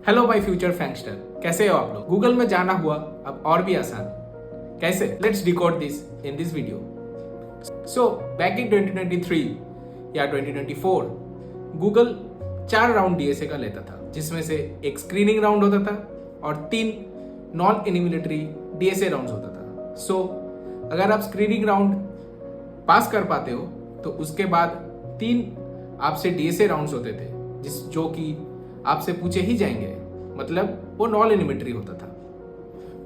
Hello my future फैंगस्टर, कैसे हो आप लोग। गूगल में जाना हुआ अब और भी आसान। कैसे? Let's decode this in this video. So back in 2023 या 2024 गूगल 4 राउंड डीएसए का लेता था, जिसमें से एक स्क्रीनिंग राउंड होता था और 3 नॉन एनिमिलेटरी डीएसए राउंड्स होता था। सो अगर आप स्क्रीनिंग राउंड पास कर पाते हो तो उसके बाद 3 आपसे डीएसए राउंड्स होते थे जो कि आपसे पूछे ही जाएंगे, मतलब वो नॉन एनिमेटरी होता था।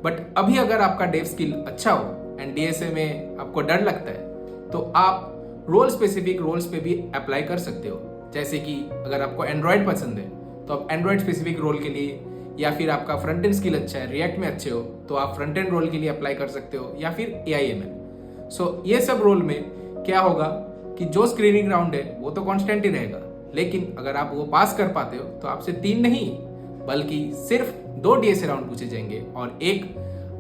बट अभी अगर आपका डेव स्किल अच्छा हो एंड डीएसए में आपको डर लगता है तो आप रोल स्पेसिफिक रोल्स पे भी अप्लाई कर सकते हो। जैसे कि अगर आपको एंड्रॉयड पसंद है तो आप एंड्रॉयड स्पेसिफिक रोल के लिए, या फिर आपका फ्रंट एंड स्किल अच्छा है, रिएक्ट में अच्छे हो तो आप फ्रंट एंड रोल के लिए अप्लाई कर सकते हो, या फिर AIML। सो ये सब रोल में क्या होगा कि जो स्क्रीनिंग राउंड है वो तो कांस्टेंट ही रहेगा, लेकिन अगर आप वो पास कर पाते हो तो आपसे 3 नहीं बल्कि सिर्फ 2 डीएसए राउंड पूछे जाएंगे और एक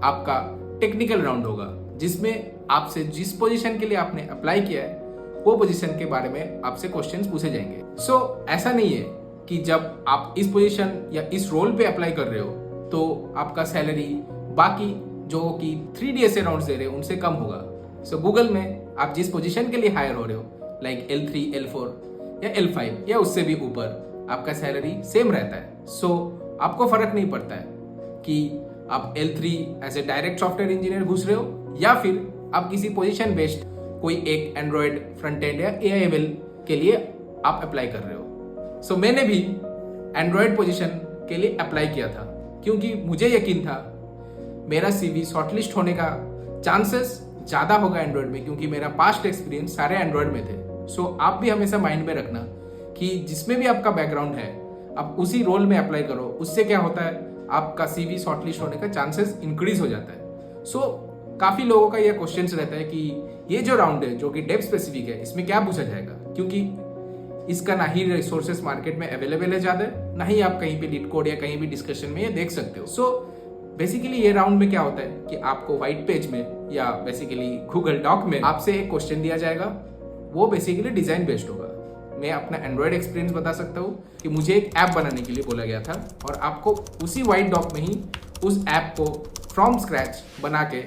आपका टेक्निकल राउंड होगा, जिसमें आपसे जिस पोजीशन के लिए आपने अप्लाई किया है वो पोजीशन के बारे में आपसे क्वेश्चंस पूछे जाएंगे। सो ऐसा नहीं है कि जब आप इस पोजीशन या इस रोल पे अप्लाई कर रहे हो तो आपका सैलरी बाकी जो कि 3 डीएसए राउंड्स दे रहे हो उनसे कम होगा। सो गूगल में आप जिस पोजीशन के लिए हायर हो रहे हो, लाइक L3, L4 या L5 या उससे भी ऊपर, आपका सैलरी सेम रहता है। सो आपको फर्क नहीं पड़ता है कि आप L3 as a direct software engineer घुस रहे हो या फिर आप किसी पोजीशन बेस्ड कोई एक एंड्रॉयड फ्रंट एंड या AIML के लिए आप अप्लाई कर रहे हो। सो मैंने भी एंड्रॉयड पोजीशन के लिए अप्लाई किया था क्योंकि मुझे यकीन था मेरा CV शॉर्टलिस्ट होने का चांसेस ज़्यादा होगा एंड्रॉयड में, क्योंकि मेरा पास्ट एक्सपीरियंस सारे एंड्रॉयड में थे। सो आप भी हमेशा माइंड में रखना कि जिसमें भी आपका बैकग्राउंड है आप उसी रोल में अप्लाई करो। उससे क्या होता है, आपका CV शॉर्टलिस्ट होने का चांसेस इंक्रीज हो जाता है। सो काफ़ी लोगों का यह क्वेश्चंस रहता है कि ये जो राउंड है जो कि डेप्थ स्पेसिफिक है, इसमें क्या पूछा जाएगा, क्योंकि इसका ना ही रिसोर्सेस मार्केट में अवेलेबल है ज़्यादा, ना ही आप कहीं पे लीड कोड या कहीं भी डिस्कशन में ये देख सकते हो। सो बेसिकली ये राउंड में क्या होता है कि आपको व्हाइट पेज में या बेसिकली गूगल डॉक में आपसे एक क्वेश्चन दिया जाएगा। वो बेसिकली डिजाइन बेस्ड होगा। मैं अपना एंड्रॉयड एक्सपीरियंस बता सकता हूँ कि मुझे एक ऐप बनाने के लिए बोला गया था और आपको उसी व्हाइट डॉक में ही उस ऐप को फ्रॉम स्क्रैच बना के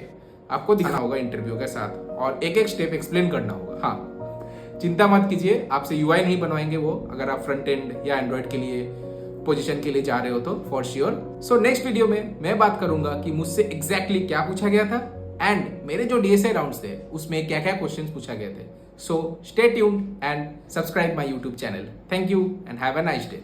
आपको दिखाना होगा इंटरव्यू के साथ, और एक एक स्टेप एक्सप्लेन करना होगा। हाँ, चिंता मत कीजिए, आपसे UI नहीं बनवाएंगे वो, अगर आप फ्रंट एंड या एंड्रॉयड के लिए पोजीशन के लिए जा रहे हो तो for sure. So next video में मैं बात करूंगा कि मुझसे एग्जैक्टली क्या पूछा गया था एंड मेरे जो डीएसए राउंड्स थे उसमें क्या क्या क्वेश्चंस पूछा गए थे। So stay tuned and subscribe my YouTube channel. Thank you and have a nice day.